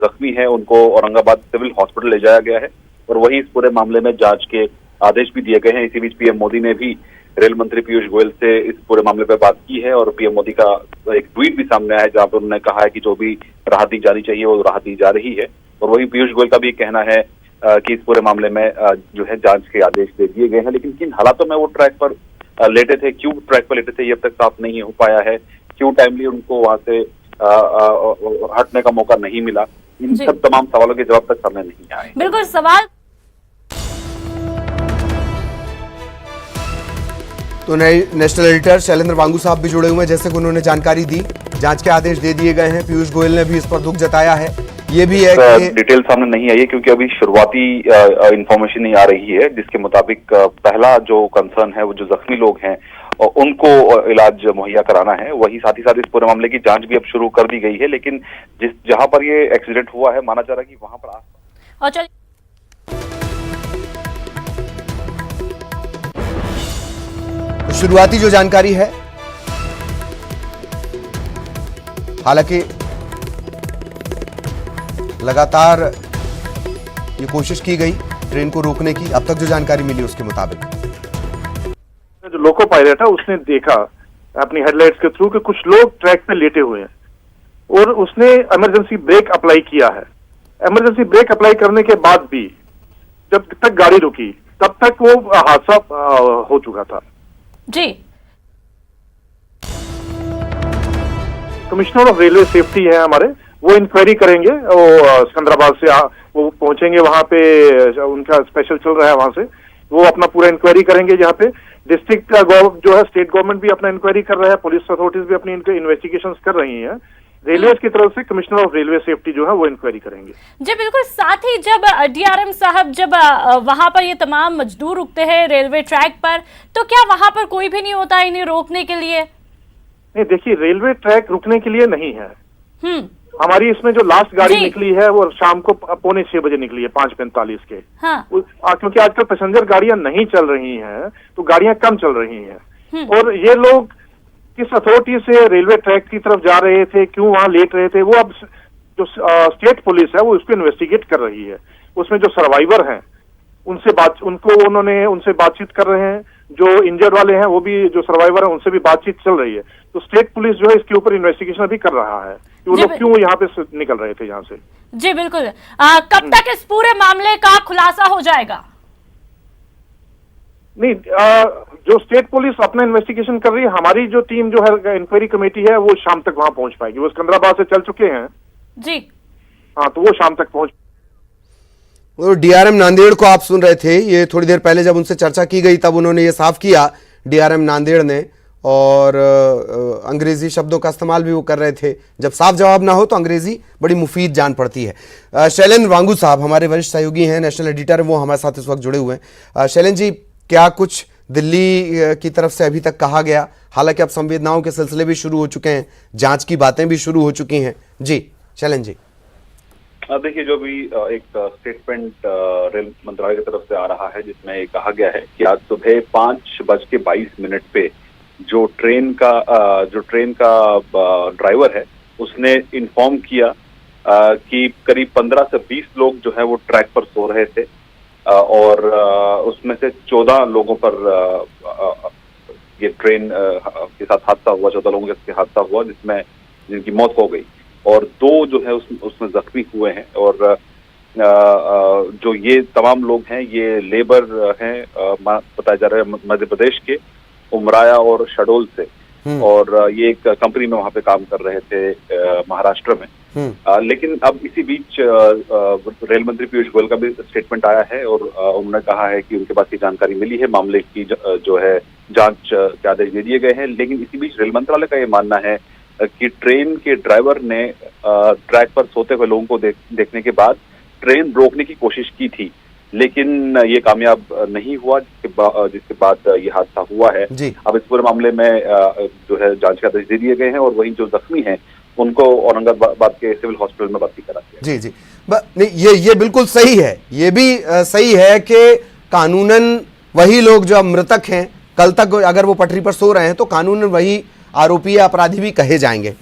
जख्मी हैं उनको औरंगाबाद सिविल हॉस्पिटल ले जाया गया है और वहीं इस पूरे मामले में जांच के आदेश भी दिए गए हैं। इसी बीच पीएम मोदी ने भी रेल मंत्री पीयूष गोयल से इस पूरे मामले पर बात की है और पीएम मोदी का एक ट्वीट भी सामने आया है जहां पर उन्होंने कहा है कि जो भी राहत दी जानी चाहिए वो राहत दी जा रही है। और वहीं पीयूष गोयल का भी कहना है कि इस पूरे मामले में जो है जांच के आदेश दे दिए गए हैं, लेकिन किन हालातों में वो ट्रैक पर लेटे थे, क्यों ट्रैक पर लेटे थे, ये अब तक साफ नहीं हो पाया है। क्यों टाइमली उनको वहां से हटने का मौका नहीं मिला, इन सब तमाम सवालों के जवाब तक सामने नहीं आए। बिल्कुल सवाल तो नेशनल एडिटर शैलेंद्र वांगू साहब भी जुड़े हुए हैं, जैसे कि उन्होंने जानकारी दी, जांच के आदेश दे दिए गए हैं। पीयूष गोयल ने भी इस पर दुख जताया है। ये भी है कि डिटेल सामने नहीं आई है क्योंकि अभी शुरुआती इंफॉर्मेशन नहीं आ रही है, जिसके मुताबिक पहला जो कंसर्न है वो जो जख्मी लोग हैं उनको इलाज मुहैया कराना है। वही साथ ही साथ इस पूरे मामले की जांच भी अब शुरू कर दी गई है, लेकिन जहां पर ये एक्सीडेंट हुआ है माना जा रहा है कि वहां पर तो शुरुआती जो जानकारी है, हालांकि लगातार ये कोशिश की गई ट्रेन को रोकने की। अब तक जो जानकारी मिली उसके मुताबिक जो लोको पायलट है उसने देखा अपनी हेडलाइट्स के थ्रू कि कुछ लोग ट्रैक पे लेटे हुए हैं और उसने इमरजेंसी ब्रेक अप्लाई किया है। इमरजेंसी ब्रेक अप्लाई करने के बाद भी जब तक गाड़ी रुकी तब तक वो हादसा हो चुका था। जी, कमिश्नर ऑफ रेलवे सेफ्टी है हमारे, वो इंक्वायरी करेंगे। वो सिकंदराबाद से वो पहुंचेंगे वहां पे, उनका स्पेशल चल रहा है वहां से, वो अपना पूरा इंक्वायरी करेंगे। जहाँ पे डिस्ट्रिक्ट जो है, स्टेट गवर्नमेंट भी अपना इंक्वायरी कर रहा है, पुलिस अथॉरिटीज भी अपनी इन्वेस्टिगेशंस कर रही हैं। रेलवे की तरफ से कमिश्नर ऑफ रेलवे सेफ्टी जो है वो इंक्वायरी करेंगे। जी बिल्कुल। साथ ही जब डीआरएम साहब जब वहां पर ये तमाम मजदूर रुकते हैं रेलवे ट्रैक पर, तो क्या वहां पर कोई भी नहीं होता इन्हें रोकने के लिए? नहीं, देखिए रेलवे ट्रैक रुकने के लिए नहीं है। हमारी इसमें जो लास्ट गाड़ी निकली है वो शाम को 5:45 बजे निकली है, 5:45 के। हाँ। क्योंकि आजकल पैसेंजर गाड़ियां नहीं चल रही हैं तो गाड़ियां कम चल रही हैं। और ये लोग किस अथॉरिटी से रेलवे ट्रैक की तरफ जा रहे थे, क्यों वहां लेट रहे थे, वो अब जो स्टेट पुलिस है वो उसको इन्वेस्टिगेट कर रही है। उसमें जो सर्वाइवर हैं उनसे बातचीत कर रहे हैं। जो इंजर्ड वाले हैं वो भी, जो सर्वाइवर है उनसे भी बातचीत चल रही है। तो स्टेट पुलिस जो है इसके ऊपर इन्वेस्टिगेशन भी कर रहा है कि वो लोग क्यों यहाँ पे निकल रहे थे यहाँ से। जी बिल्कुल। कब तक इस पूरे मामले का खुलासा हो जाएगा? नहीं, जो स्टेट पुलिस अपना इन्वेस्टिगेशन कर रही है, हमारी जो टीम जो है इंक्वायरी कमेटी है वो शाम तक वहां पहुंच पाएगी। वो सिकंदराबाद से चल चुके हैं जी। हाँ, तो वो शाम तक पहुंच। और डीआरएम नांदेड़ को आप सुन रहे थे, ये थोड़ी देर पहले जब उनसे चर्चा की गई तब उन्होंने ये साफ किया डीआरएम नांदेड़ ने, और अंग्रेजी शब्दों का इस्तेमाल भी वो कर रहे थे। जब साफ जवाब ना हो तो अंग्रेजी बड़ी मुफीद जान पड़ती है। शैलेंद्र वांगू साहब हमारे वरिष्ठ सहयोगी हैं, नेशनल एडिटर, वो हमारे साथ इस वक्त जुड़े हुए हैं। शैलेंद्र जी, क्या कुछ दिल्ली की तरफ से अभी तक कहा गया? हालांकि अब संवेदनाओं के सिलसिले भी शुरू हो चुके हैं, जांच की बातें भी शुरू हो चुकी हैं। जी शैलेंद्र जी। देखिए, जो भी एक स्टेटमेंट रेल मंत्रालय की तरफ से आ रहा है जिसमें ये कहा गया है कि आज सुबह 5:22 पे जो ट्रेन का ड्राइवर है उसने इन्फॉर्म किया कि करीब 15 से 20 लोग जो है वो ट्रैक पर सो रहे थे और उसमें से 14 लोगों पर ये ट्रेन के साथ हादसा हुआ, 14 लोगों के हादसा हुआ जिनकी मौत हो गई और 2 जो है उसमें जख्मी हुए हैं। और जो ये तमाम लोग हैं ये लेबर हैं, बताया जा रहा है मध्य प्रदेश के उमराया और शहडोल से, और ये एक कंपनी में वहां पे काम कर रहे थे महाराष्ट्र में। लेकिन अब इसी बीच रेल मंत्री पीयूष गोयल का भी स्टेटमेंट आया है और उन्होंने कहा है कि उनके पास ये जानकारी मिली है, मामले की जो है जांच के आदेश दे दिए गए हैं। लेकिन इसी बीच रेल मंत्रालय का ये मानना है कि ट्रेन के ड्राइवर ने ट्रैक पर सोते हुए लोगों को देखने के बाद ट्रेन रोकने की कोशिश की थी, लेकिन ये कामयाब नहीं हुआ, जिसके बाद ये हादसा हुआ है। अब इस पूरे मामले में जो है जांच के आदेश दे दिए गए हैं और वहीं जो जख्मी हैं उनको औरंगाबाद के सिविल हॉस्पिटल में भर्ती करा दिया। जी नहीं, ये बिल्कुल सही है। ये भी सही है कि कानूनन वही लोग जो अब मृतक हैं, कल तक अगर वो पटरी पर सो रहे हैं तो कानूनन वही आरोपी या अपराधी भी कहे जाएंगे।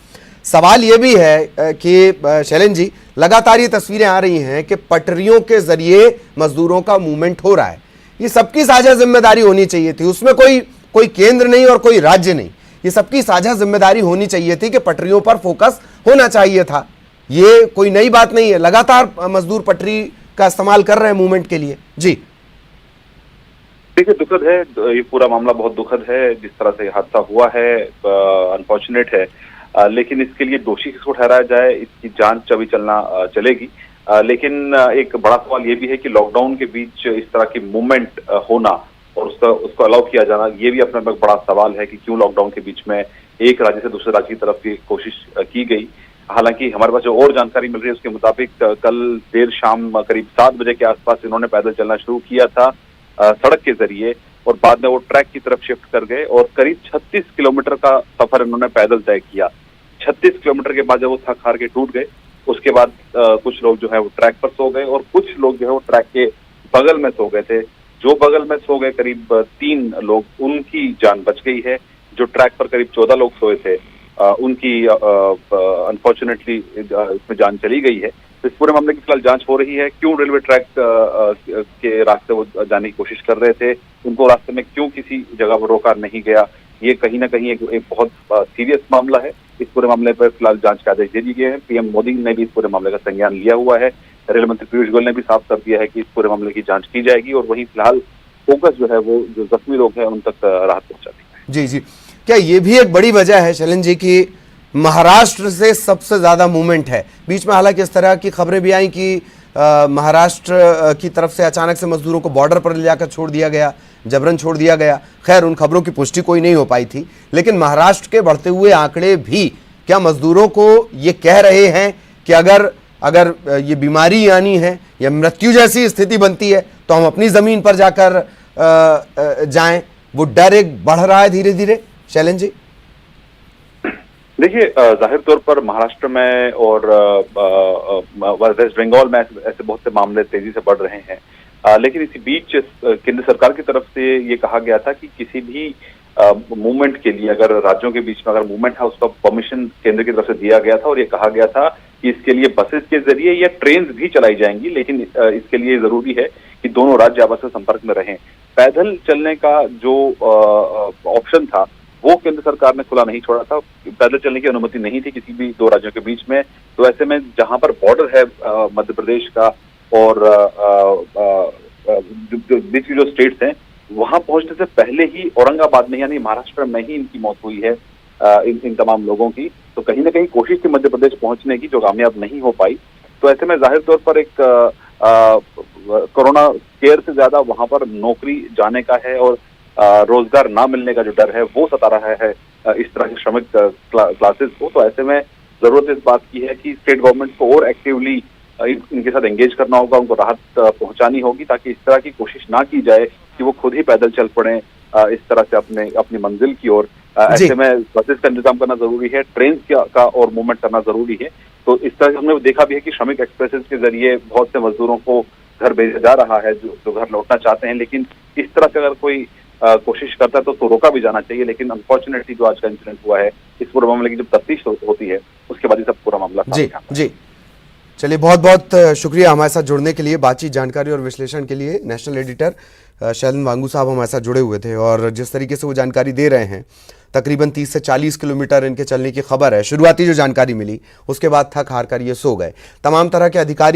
सवाल ये भी है कि शैलेंद्र जी, लगातार ये तस्वीरें आ रही हैं कि पटरियों के जरिए मजदूरों का मूवमेंट हो रहा है। ये सबकी साझा जिम्मेदारी होनी चाहिए थी, उसमें कोई केंद्र नहीं और कोई राज्य नहीं, ये सबकी साझा जिम्मेदारी होनी चाहिए थी कि पटरियों पर फोकस होना चाहिए था। ये कोई नई बात नहीं है, लगातार मजदूर पटरी का इस्तेमाल कर रहे हैं मूवमेंट के लिए। जी देखिए, दुखद है, ये पूरा मामला बहुत दुखद है। जिस तरह से हादसा हुआ है अनफॉर्चुनेट है, लेकिन इसके लिए दोषी किसको ठहराया जाए, इसकी जांच अभी चलेगी। लेकिन एक बड़ा सवाल ये भी है कि लॉकडाउन के बीच इस तरह की मूवमेंट होना और उसको अलाउ किया जाना, ये भी अपने में बड़ा सवाल है कि क्यों लॉकडाउन के बीच में एक राज्य से दूसरे राज्य की तरफ की कोशिश की गई। हालांकि हमारे पास जो और जानकारी मिल रही है उसके मुताबिक कल देर शाम करीब 7 बजे के आसपास इन्होंने पैदल चलना शुरू किया था सड़क के जरिए, और बाद में वो ट्रैक की तरफ शिफ्ट कर गए और करीब 36 किलोमीटर का सफर इन्होंने पैदल तय किया। 36 किलोमीटर के बाद जब वो थक हार के टूट गए, उसके बाद कुछ लोग जो है वो ट्रैक पर सो गए और कुछ लोग जो है वो ट्रैक के बगल में सो गए थे। जो बगल में सो गए करीब 3 लोग, उनकी जान बच गई है। जो ट्रैक पर करीब 14 लोग सोए थे उनकी अनफॉर्चुनेटली इसमें जान चली गई है। इस पूरे मामले की फिलहाल जांच हो रही है। क्यों रेलवे ट्रैक के रास्ते वो जाने की कोशिश कर रहे थे, उनको रास्ते में क्यों किसी जगह पर रोका नहीं गया, ये कहीं ना कहीं एक बहुत सीरियस मामला है। इस पूरे मामले पर फिलहाल जांच के आदेश दे दिए गए हैं। पीएम मोदी ने भी इस पूरे मामले का संज्ञान लिया हुआ है। रेल मंत्री पीयूष गोयल ने भी साफ कर दिया है कि इस पूरे मामले की जांच की जाएगी और वहीं फिलहाल फोकस जो है वो जो जख्मी लोग हैं उन तक राहत पहुंचाने का। जी जी, क्या ये भी एक बड़ी वजह है शैलेंद्र जी कि महाराष्ट्र से सबसे ज्यादा मूवमेंट है? बीच में हालांकि इस तरह की खबरें भी आई कि महाराष्ट्र की तरफ से अचानक से मजदूरों को बॉर्डर पर ले जाकर छोड़ दिया गया, जबरन छोड़ दिया गया। खैर, उन खबरों की पुष्टि कोई नहीं हो पाई थी, लेकिन महाराष्ट्र के बढ़ते हुए आंकड़े भी क्या मजदूरों को ये कह रहे हैं कि अगर ये बीमारी आनी है या मृत्यु जैसी स्थिति बनती है तो हम अपनी जमीन पर जाकर जाएं? वो डर एक बढ़ रहा है धीरे धीरे शैलेंद्र जी। देखिए, जाहिर तौर पर महाराष्ट्र में और वेस्ट बंगाल में ऐसे बहुत से मामले तेजी से बढ़ रहे हैं, लेकिन इसी बीच केंद्र सरकार की तरफ से ये कहा गया था कि किसी भी मूवमेंट के लिए अगर राज्यों के बीच में अगर मूवमेंट है उसका परमिशन केंद्र की तरफ से दिया गया था और ये कहा गया था कि इसके लिए बसेस के जरिए या ट्रेन भी चलाई जाएंगी, लेकिन इसके लिए जरूरी है कि दोनों राज्य आपस में संपर्क में रहें। पैदल चलने का जो ऑप्शन था वो केंद्र सरकार ने खुला नहीं छोड़ा था। पैदल चलने की अनुमति नहीं थी किसी भी दो राज्यों के बीच में। तो ऐसे में जहां पर बॉर्डर है मध्य प्रदेश का और बीच की जो स्टेट्स हैं, वहां पहुंचने से पहले ही औरंगाबाद में यानी महाराष्ट्र में ही इनकी मौत हुई है इन तमाम लोगों की। तो कहीं ना कहीं कोशिश थी मध्य प्रदेश पहुंचने की जो कामयाब नहीं हो पाई। तो ऐसे में जाहिर तौर पर एक कोरोना केयर से ज्यादा वहां पर नौकरी जाने का है और रोजगार ना मिलने का जो डर है वो सता रहा है इस तरह के श्रमिक क्लासेस को। तो ऐसे में जरूरत इस बात की है कि स्टेट गवर्नमेंट को और एक्टिवली इनके साथ एंगेज करना होगा, उनको राहत पहुंचानी होगी ताकि इस तरह की कोशिश ना की जाए कि वो खुद ही पैदल चल पड़े इस तरह से अपनी मंजिल की ओर। ऐसे में बसेस का इंतजाम करना जरूरी है, ट्रेन का और मूवमेंट करना जरूरी है। तो इस तरह से हमने देखा भी है कि श्रमिक एक्सप्रेसेस के जरिए बहुत से मजदूरों को घर भेजा जा रहा है जो घर लौटना चाहते हैं, लेकिन इस तरह से अगर कोई कोशिश करता है तो रोका भी जाना चाहिए। लेकिन अनफॉर्चुनेटली जो आज का इंसिडेंट हुआ है, इस पूरे मामले की जब तफ्तीश होती है उसके बाद ही सब पूरा मामला जी। चलिए, बहुत बहुत शुक्रिया हमारे साथ जुड़ने के लिए, बातचीत, जानकारी और विश्लेषण के लिए। नेशनल एडिटर शैलेंद्र वांगू साहब हमारे साथ जुड़े हुए थे और जिस तरीके से वो जानकारी दे रहे हैं, तकरीबन 30 से 40 किलोमीटर इनके चलने की खबर है। शुरुआती जो जानकारी मिली उसके बाद थक हार कर ये सो गए। तमाम तरह के अधिकारी